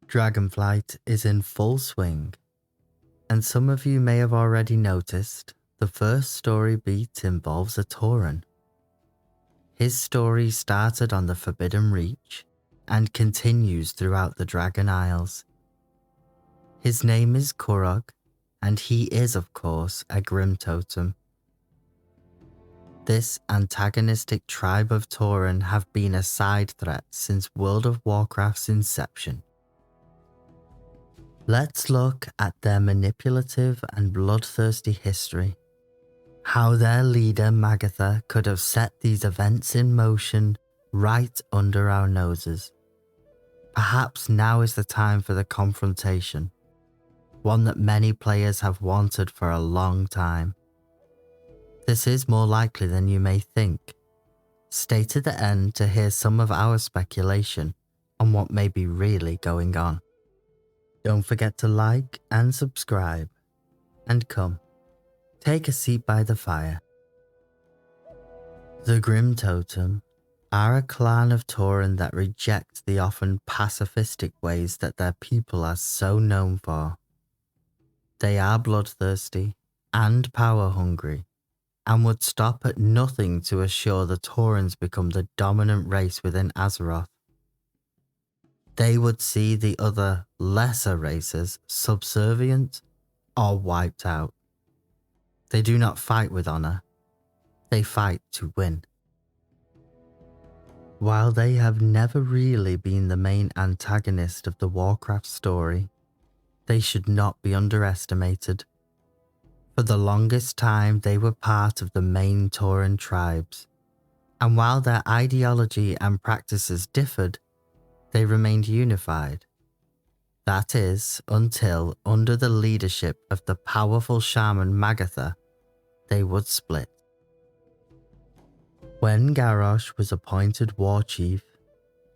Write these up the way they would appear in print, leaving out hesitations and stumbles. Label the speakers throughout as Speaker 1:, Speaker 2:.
Speaker 1: Dragonflight is in full swing, and some of you may have already noticed the first story beat involves a Tauren. His story started on the Forbidden Reach and continues throughout the Dragon Isles. His name is Kurog, and he is of course a Grimtotem. This antagonistic tribe of Tauren have been a side threat since World of Warcraft's inception. Let's look at their manipulative and bloodthirsty history, how their leader Magatha could have set these events in motion right under our noses. Perhaps now is the time for the confrontation, one that many players have wanted for a long time. This is more likely than you may think. Stay to the end to hear some of our speculation on what may be really going on. Don't forget to like and subscribe, and come, take a seat by the fire. The Grimtotem are a clan of Tauren that reject the often pacifistic ways that their people are so known for. They are bloodthirsty and power-hungry, and would stop at nothing to assure the Taurens become the dominant race within Azeroth. They would see the other, lesser races subservient or wiped out. They do not fight with honor, they fight to win. While they have never really been the main antagonist of the Warcraft story, they should not be underestimated. For the longest time they were part of the main Tauren tribes, and while their ideology and practices differed, they remained unified. That is, until, under the leadership of the powerful shaman Magatha, they would split. When Garrosh was appointed war chief,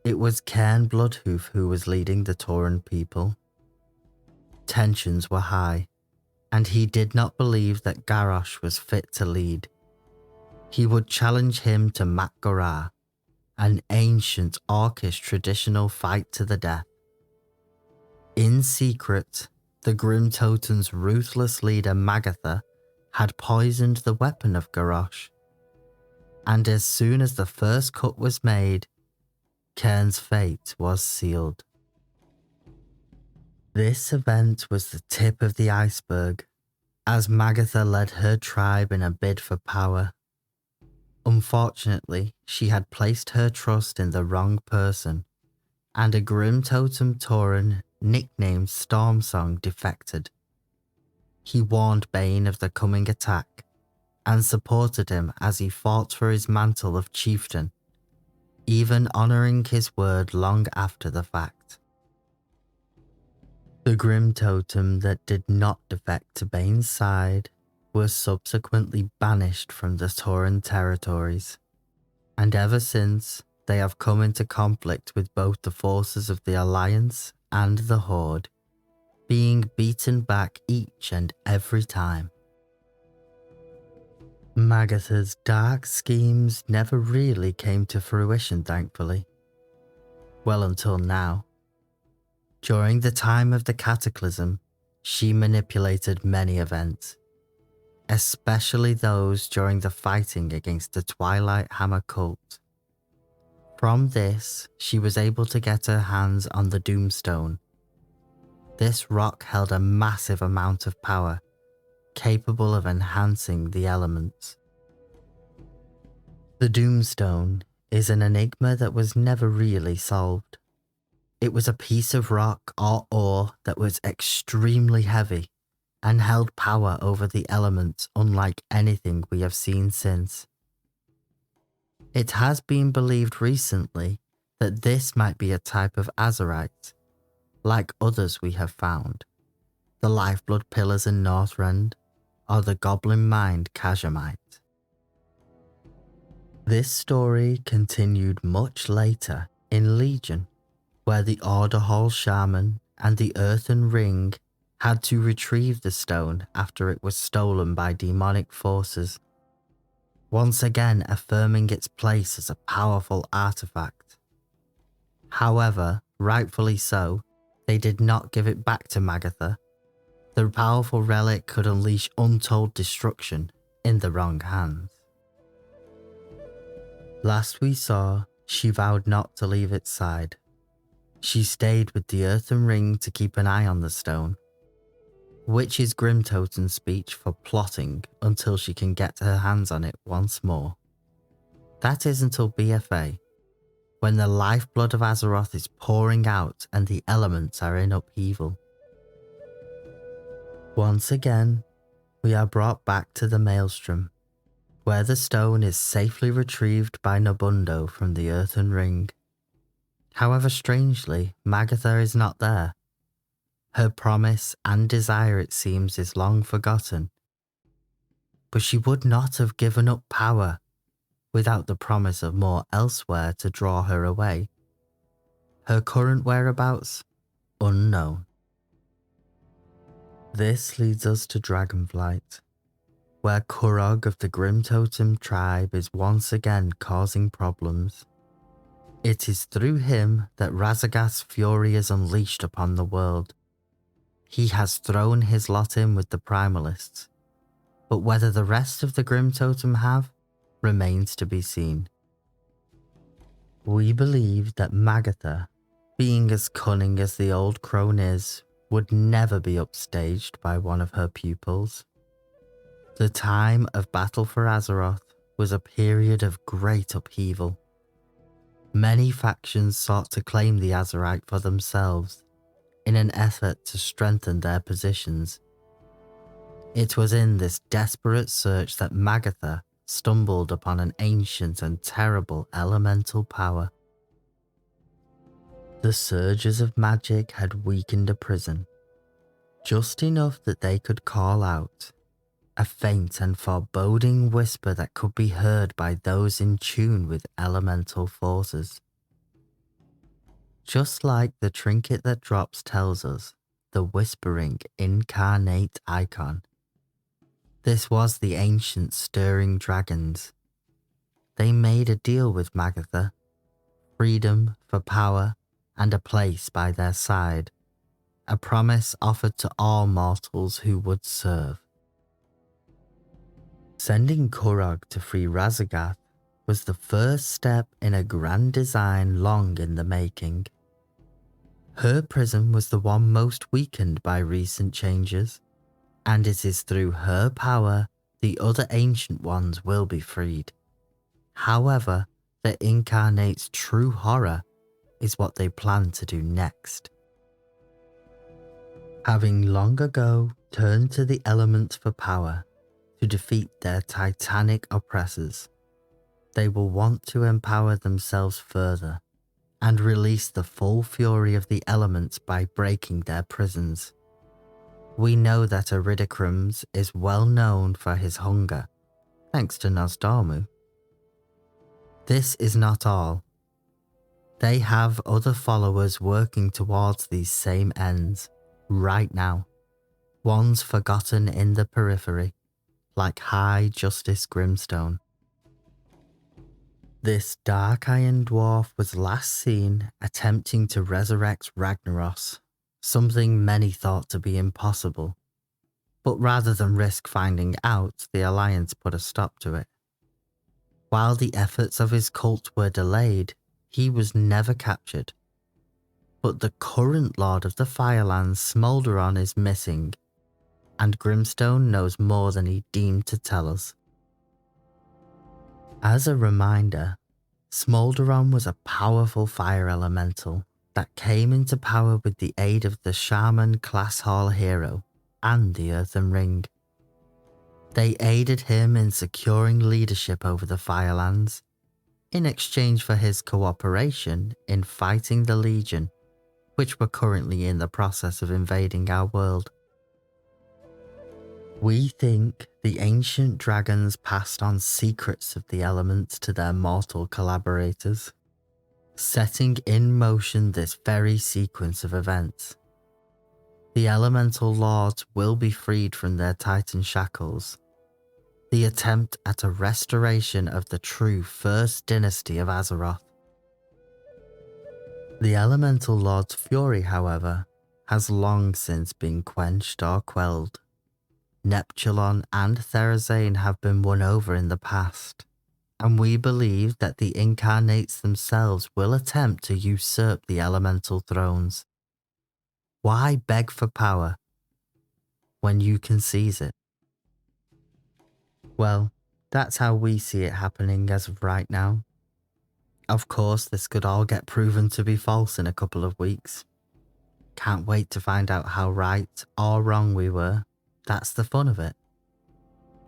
Speaker 1: it was Cairn Bloodhoof who was leading the Tauren people. Tensions were high, and he did not believe that Garrosh was fit to lead. He would challenge him to Mat-Gorah, an ancient Orcish traditional fight to the death. In secret, the Grimtotem's ruthless leader Magatha had poisoned the weapon of Garrosh, and as soon as the first cut was made, Cairn's fate was sealed. This event was the tip of the iceberg, as Magatha led her tribe in a bid for power. Unfortunately, she had placed her trust in the wrong person, and a Grimtotem Tauren nicknamed Stormsong defected. He warned Bane of the coming attack, and supported him as he fought for his mantle of chieftain, even honouring his word long after the fact. The Grimtotem that did not defect to Bane's side were subsequently banished from the Tauren territories, and ever since they have come into conflict with both the forces of the Alliance and the Horde, being beaten back each and every time. Magatha's dark schemes never really came to fruition, thankfully. Well, until now. During the time of the Cataclysm, she manipulated many events, especially those during the fighting against the Twilight Hammer cult. From this, she was able to get her hands on the Doomstone. This rock held a massive amount of power, capable of enhancing the elements. The Doomstone is an enigma that was never really solved. It was a piece of rock or ore that was extremely heavy and held power over the elements unlike anything we have seen since. It has been believed recently that this might be a type of azurite, like others we have found, the Lifeblood Pillars in Northrend, or the Goblin Mind Kazhamite. This story continued much later in Legion, where the Order Hall Shaman and the Earthen Ring had to retrieve the stone after it was stolen by demonic forces, once again affirming its place as a powerful artifact. However, rightfully so, They did not give it back to Magatha. The powerful relic could unleash untold destruction in the wrong hands. Last we saw, she vowed not to leave its side. She stayed with the earthen ring to keep an eye on the stone, which is Grimtotem's speech for plotting until she can get her hands on it once more. That is until BFA, when the lifeblood of Azeroth is pouring out and the elements are in upheaval. Once again, we are brought back to the Maelstrom, where the stone is safely retrieved by Nabundo from the earthen ring. However, strangely, Magatha is not there. Her promise and desire, it seems, is long forgotten. But she would not have given up power without the promise of more elsewhere to draw her away. Her current whereabouts? Unknown. This leads us to Dragonflight, where Kurog of the Grimtotem tribe is once again causing problems. It is through him that Razaghath's fury is unleashed upon the world. He has thrown his lot in with the Primalists, but whether the rest of the Grimtotem have, remains to be seen. We believe that Magatha, being as cunning as the old crone is, would never be upstaged by one of her pupils. The time of battle for Azeroth was a period of great upheaval. Many factions sought to claim the Azerite for themselves in an effort to strengthen their positions. It was in this desperate search that Magatha stumbled upon an ancient and terrible elemental power. The surges of magic had weakened a prison, just enough that they could call out, a faint and foreboding whisper that could be heard by those in tune with elemental forces. Just like the trinket that drops tells us, the whispering incarnate icon. This was the ancient stirring dragons. They made a deal with Magatha, freedom for power and a place by their side, a promise offered to all mortals who would serve. Sending Kurog to free Razagath was the first step in a grand design long in the making. Her prison was the one most weakened by recent changes, and it is through her power the other ancient ones will be freed. However, the Incarnate's true horror is what they plan to do next. Having long ago turned to the elements for power to defeat their titanic oppressors, they will want to empower themselves further and release the full fury of the elements by breaking their prisons. We know that Iridicrums is well known for his hunger, thanks to Nosdormu. This is not all. They have other followers working towards these same ends, right now. Ones forgotten in the periphery, like High Justice Grimstone. This dark iron dwarf was last seen attempting to resurrect Ragnaros, something many thought to be impossible. But rather than risk finding out, the Alliance put a stop to it. While the efforts of his cult were delayed, he was never captured. But the current Lord of the Firelands, Smolderon, is missing, and Grimstone knows more than he deemed to tell us. As a reminder, Smolderon was a powerful fire elemental that came into power with the aid of the Shaman class hall hero and the Earthen Ring. They aided him in securing leadership over the Firelands, in exchange for his cooperation in fighting the Legion, which were currently in the process of invading our world. We think the ancient dragons passed on secrets of the elements to their mortal collaborators, setting in motion this very sequence of events. The elemental lords will be freed from their titan shackles. The attempt at a restoration of the true first dynasty of Azeroth. The elemental lord's fury, however, has long since been quenched or quelled. Neptulon and Therazane have been won over in the past, and we believe that the Incarnates themselves will attempt to usurp the elemental thrones. Why beg for power when you can seize it? Well, that's how we see it happening as of right now. Of course, this could all get proven to be false in a couple of weeks. Can't wait to find out how right or wrong we were. That's the fun of it.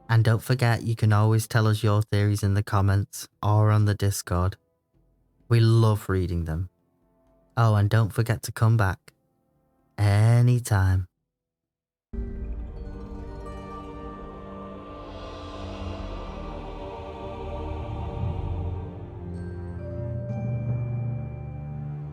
Speaker 1: And don't forget, you can always tell us your theories in the comments or on the Discord. We love reading them. Oh, and don't forget to come back anytime.